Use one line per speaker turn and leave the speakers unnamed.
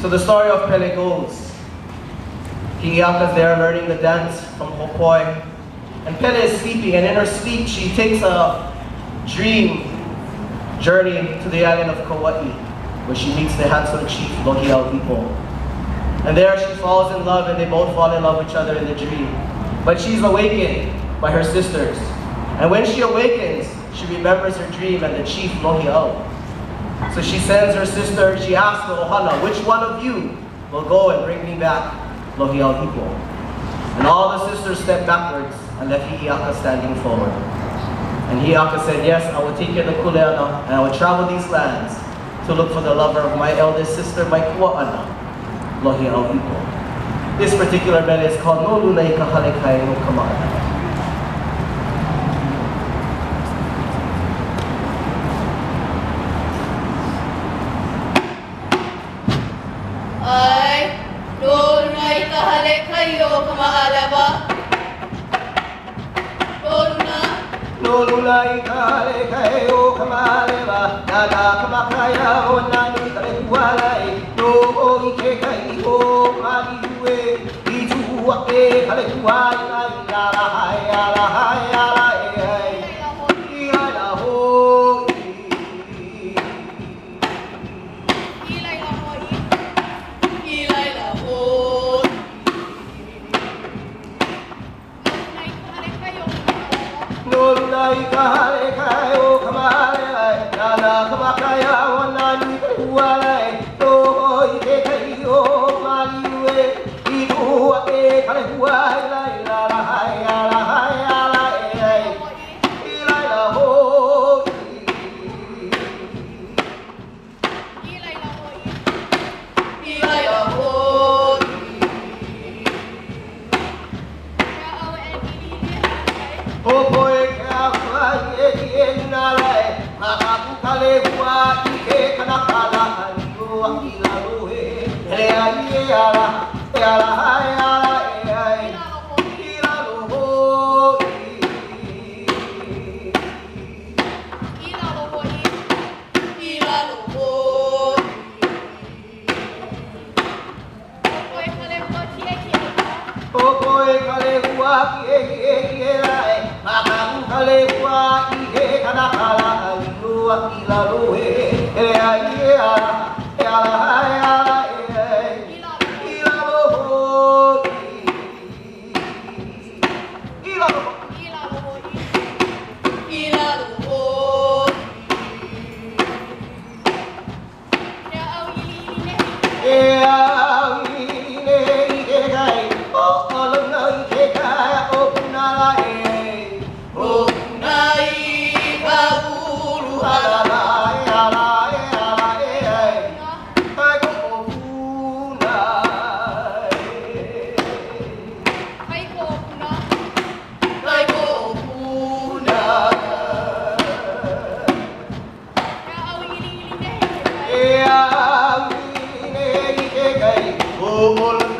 So the story of Pele goes, King Iaka is there learning the dance from Hopoi, and Pele is sleeping, and in her sleep she takes a dream journey to the island of Kauai, where she meets the handsome chief Lohiau people. And there she falls in love, and they both fall in love with each other in the dream. But she's awakened by her sisters. And when she awakens, she remembers her dream and the chief Lohiau. So she sends her sister, she asks the Ohana, which one of you will go and bring me back Lohiau people? And all the sisters stepped backwards and left Hi'iaka standing forward. And Hi'iaka said, yes, I will take you to Kuleana and I will travel these lands to look for the lover of my eldest sister, my Kua'ana, Lohiau people. This particular mele is called No Lulei Kahalekai no Kama'ana. No lulai kale kai o kamale ba nada kamakaya o nani kale kualai no o ike kai o mali ue itu ake kale kualai la la hai la hai la ai ia la ho
ilai la ho
no lulai kale kai o kamale ai nada kamakaya o nani kale kualai no o ike kai o mali ue itu ake kale kualai la la hai la hai la ai ia la ho
ilai la ho
Hopoi ka wai e nalai makapu kale bua ike kana kala anu ila rohe ele ai ala ala ai ila roho Hopoi kale bua kie lai makapu kale bua ike kana kala anu ila rohe ele ai ala ai ila roho ila roho Oh,